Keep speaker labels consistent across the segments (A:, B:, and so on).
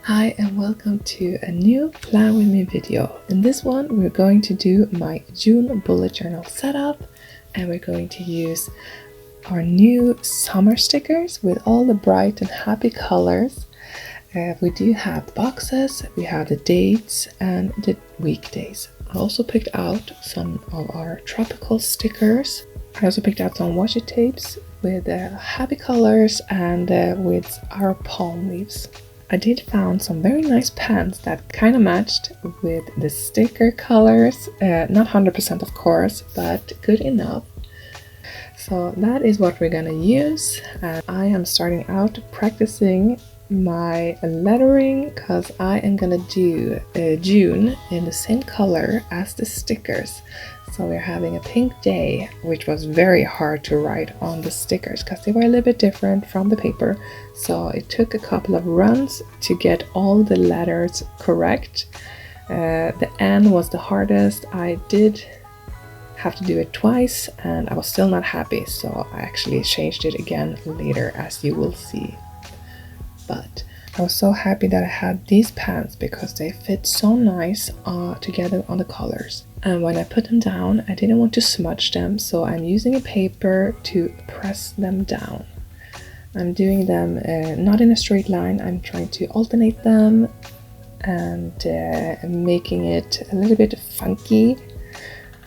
A: Hi and welcome to a new Plan With Me video. In this one we're going to do my June bullet journal setup and we're going to use our new summer stickers with all the bright and happy colors. We do have the boxes, we have the dates and the weekdays. I also picked out some of our tropical stickers. I also picked out some washi tapes with happy colors and with our palm leaves. I did found some very nice pens that kind of matched with the sticker colors, not 100% of course, but good enough. So that is what we're gonna use. I am starting out practicing my lettering because I am gonna do June in the same color as the stickers. So we're having a pink day, which was very hard to write on the stickers because they were a little bit different from the paper. So it took a couple of runs to get all the letters correct. The N was the hardest. I did have to do it twice and I was still not happy. So I actually changed it again later, as you will see. But I was so happy that I had these pens because they fit so nice together on the colors. And when I put them down, I didn't want to smudge them, so I'm using a paper to press them down. I'm doing them not in a straight line, I'm trying to alternate them and making it a little bit funky.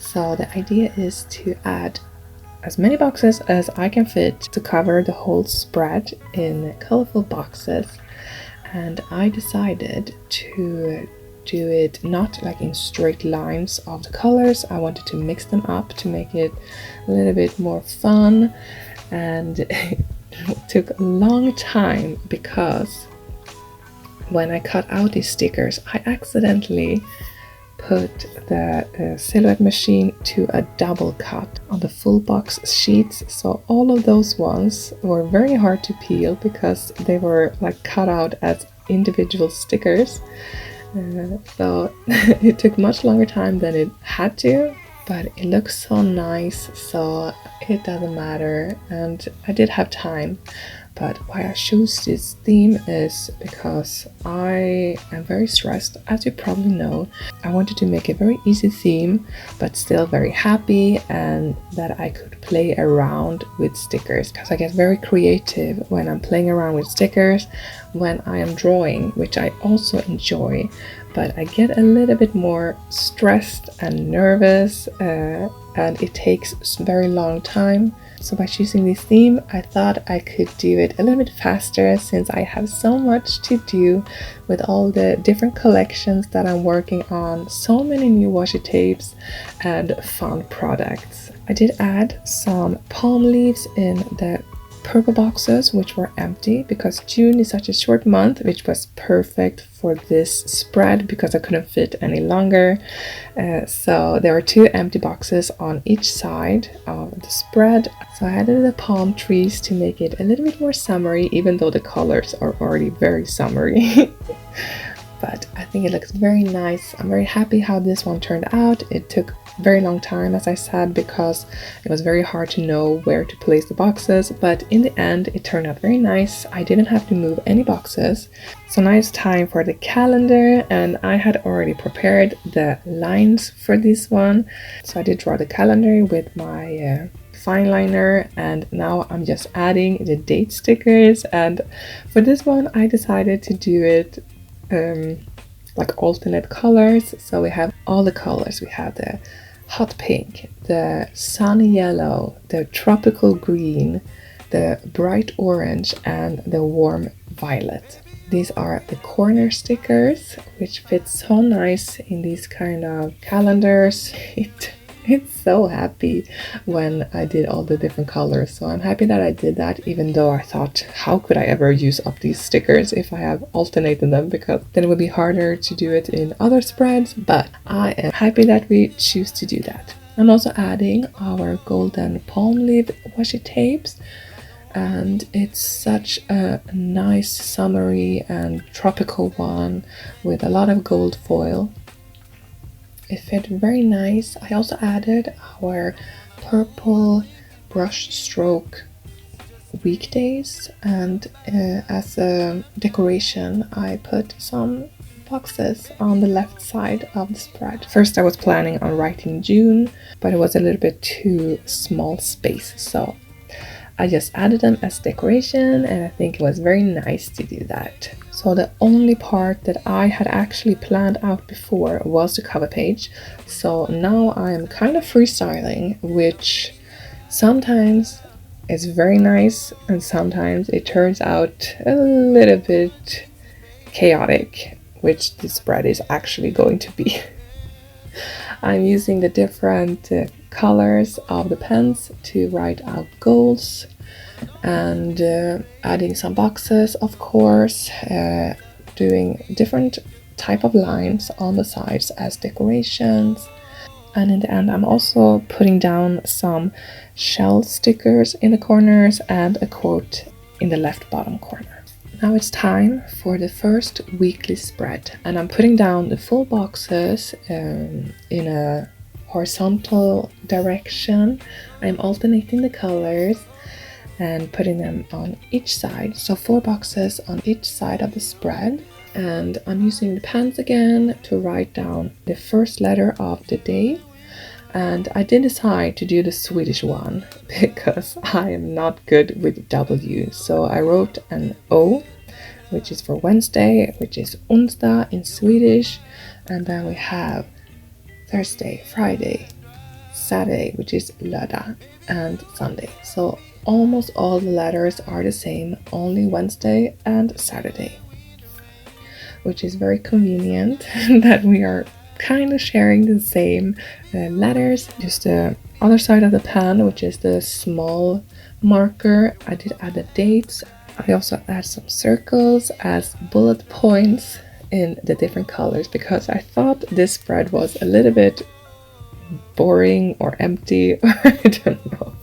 A: So the idea is to add as many boxes as I can fit to cover the whole spread in colorful boxes. And I decided to do it not like in straight lines of the colors. I wanted to mix them up to make it a little bit more fun, and it took a long time because when I cut out these stickers I accidentally put the silhouette machine to a double cut on the full box sheets, so all of those ones were very hard to peel because they were like cut out as individual stickers. So it took much longer time than it had to, but it looks so nice, so it doesn't matter, and I did have time. But why I chose this theme is because I am very stressed, as you probably know. I wanted to make a very easy theme, but still very happy, and that I could play around with stickers. Because I get very creative when I'm playing around with stickers, when I am drawing, which I also enjoy. But I get a little bit more stressed and nervous, and it takes a very long time. So by choosing this theme, I thought I could do it a little bit faster since I have so much to do with all the different collections that I'm working on, so many new washi tapes and fun products. I did add some palm leaves in the purple boxes, which were empty because June is such a short month, which was perfect for this spread because I couldn't fit any longer. So there were two empty boxes on each side of the spread. So I added the palm trees to make it a little bit more summery, even though the colors are already very summery. But I think it looks very nice. I'm very happy how this one turned out. It took a very long time, as I said, because it was very hard to know where to place the boxes, but in the end it turned out very nice. I didn't have to move any boxes. So now it's time for the calendar, and I had already prepared the lines for this one. So I did draw the calendar with my fine liner, and now I'm just adding the date stickers. And for this one I decided to do it like alternate colors. So we have all the colors. We have the hot pink, the sunny yellow, the tropical green, the bright orange, and the warm violet. These are the corner stickers, which fit so nice in these kind of calendars. It's so happy when I did all the different colors. So I'm happy that I did that, even though I thought, how could I ever use up these stickers if I have alternated them, because then it would be harder to do it in other spreads. But I am happy that we choose to do that. I'm also adding our golden palm leaf washi tapes, and it's such a nice summery and tropical one with a lot of gold foil. It fit very nice. I also added our purple brush stroke weekdays, and as a decoration I put some boxes on the left side of the spread. First I was planning on writing June, but it was a little bit too small space, so I just added them as decoration, and I think it was very nice to do that. So the only part that I had actually planned out before was the cover page. So now I'm kind of freestyling, which sometimes is very nice and sometimes it turns out a little bit chaotic, which the spread is actually going to be. I'm using the different colors of the pens to write out goals, and adding some boxes, of course, doing different type of lines on the sides as decorations, and in the end I'm also putting down some shell stickers in the corners and a quote in the left bottom corner. Now it's time for the first weekly spread, and I'm putting down the full boxes in a horizontal direction. I'm alternating the colors and putting them on each side, so 4 boxes on each side of the spread. And I'm using the pens again to write down the first letter of the day, and I did decide to do the Swedish one because I am not good with W, so I wrote an O, which is for Wednesday, which is onsdag in Swedish, and then we have Thursday, Friday, Saturday, which is lördag, and Sunday. So almost all the letters are the same, only Wednesday and Saturday, which is very convenient that we are kind of sharing the same letters. Just the other side of the pen, which is the small marker, I did add the dates. I also add some circles as bullet points in the different colors because I thought this spread was a little bit boring or empty, or I don't know.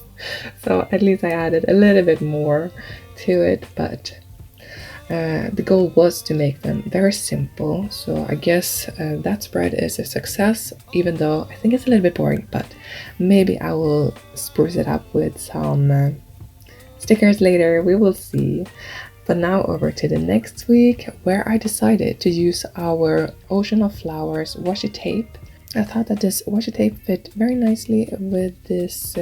A: So at least I added a little bit more to it, but the goal was to make them very simple. So I guess that spread is a success, even though I think it's a little bit boring, but maybe I will spruce it up with some stickers later, we will see. But now over to the next week, where I decided to use our Ocean of Flowers washi tape. I thought that this washi tape fit very nicely with this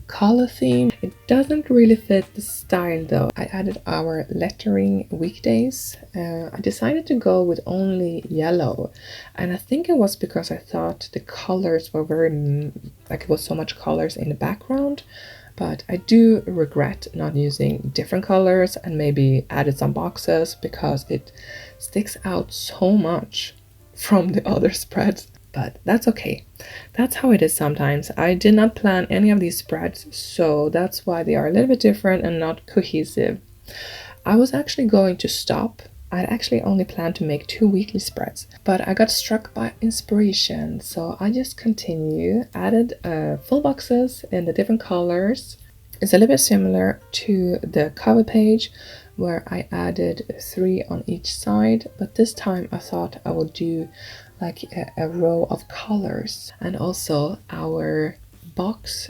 A: color theme. It doesn't really fit the style though. I added our lettering weekdays. I decided to go with only yellow, and I think it was because I thought the colors were very, like it was so much colors in the background. But I do regret not using different colors and maybe added some boxes because it sticks out so much from the other spreads. But that's okay. That's how it is sometimes. I did not plan any of these spreads, so that's why they are a little bit different and not cohesive. I was actually going to stop. I'd actually only planned to make 2 weekly spreads, but I got struck by inspiration, so I just continue, added full boxes in the different colors. It's a little bit similar to the cover page where I added 3 on each side, but this time I thought I would do like a row of colors. And also our box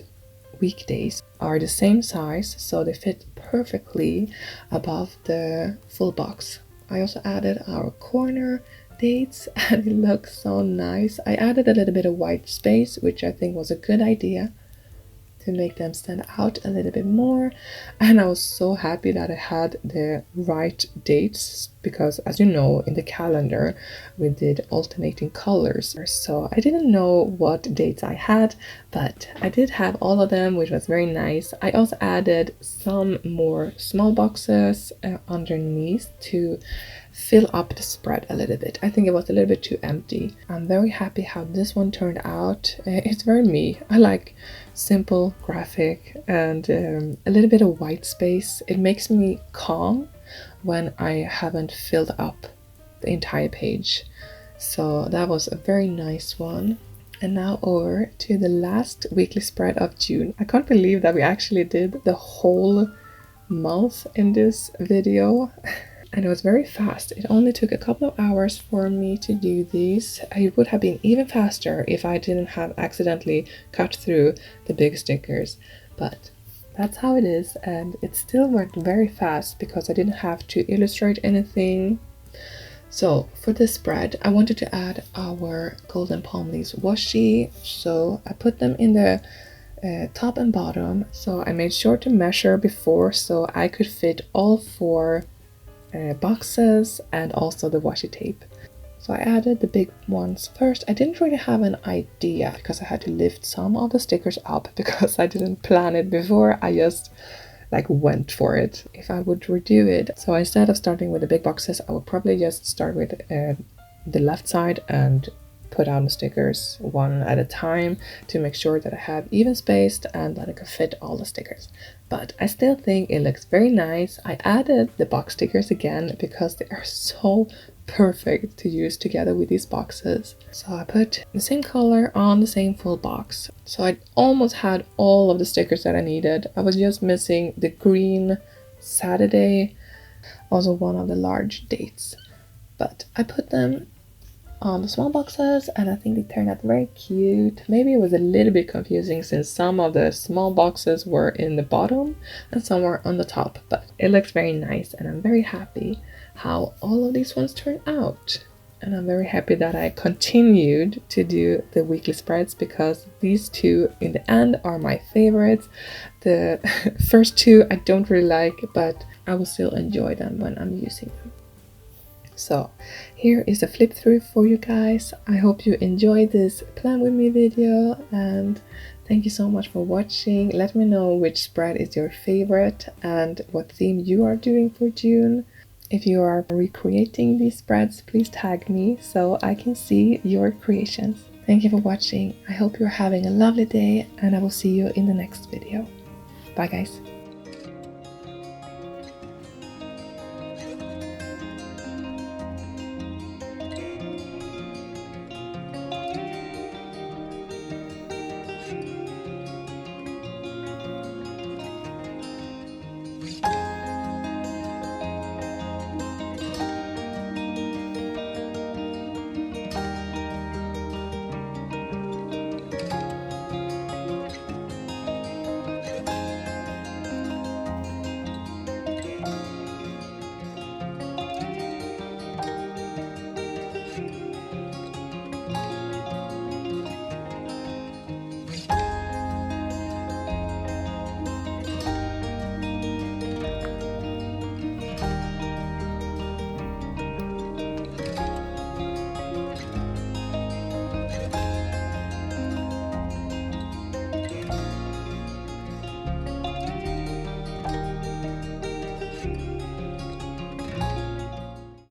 A: weekdays are the same size, so they fit perfectly above the full box. I also added our corner dates and it looks so nice. I added a little bit of white space, which I think was a good idea to make them stand out a little bit more. And I was so happy that I had the right dates because, as you know, in the calendar we did alternating colors, so I didn't know what dates I had, but I did have all of them, which was very nice. I also added some more small boxes underneath to fill up the spread a little bit. I think it was a little bit too empty. I'm very happy how this one turned out. It's very me. I like simple graphic and a little bit of white space. It makes me calm when I haven't filled up the entire page. So that was a very nice one. And now over to the last weekly spread of June. I can't believe that we actually did the whole month in this video. And it was very fast. It only took a couple of hours for me to do these. It would have been even faster if I didn't have accidentally cut through the big stickers. But that's how it is, and it still worked very fast because I didn't have to illustrate anything. So for this spread, I wanted to add our golden palm leaves washi, so I put them in the top and bottom. So I made sure to measure before so I could fit all 4 boxes and also the washi tape. So I added the big ones first. I didn't really have an idea because I had to lift some of the stickers up because I didn't plan it before. I just like went for it if I would redo it. So instead of starting with the big boxes, I would probably just start with the left side and put on the stickers one at a time to make sure that I have even spaced and that I can fit all the stickers. But I still think it looks very nice. I added the box stickers again because they are so perfect to use together with these boxes. So I put the same color on the same full box. So I almost had all of the stickers that I needed. I was just missing the green Saturday, also one of the large dates. But I put them on the small boxes and I think they turned out very cute. Maybe it was a little bit confusing since some of the small boxes were in the bottom and some were on the top, but it looks very nice and I'm very happy how all of these ones turned out. And I'm very happy that I continued to do the weekly spreads because these 2 in the end are my favorites. The first 2 I don't really like, but I will still enjoy them when I'm using them. So here is a flip through for you guys. I hope you enjoyed this plan with me video and thank you so much for watching. Let me know which spread is your favorite and what theme you are doing for June. If you are recreating these spreads, please tag me so I can see your creations. Thank you for watching. I hope you're having a lovely day and I will see you in the next video. Bye guys.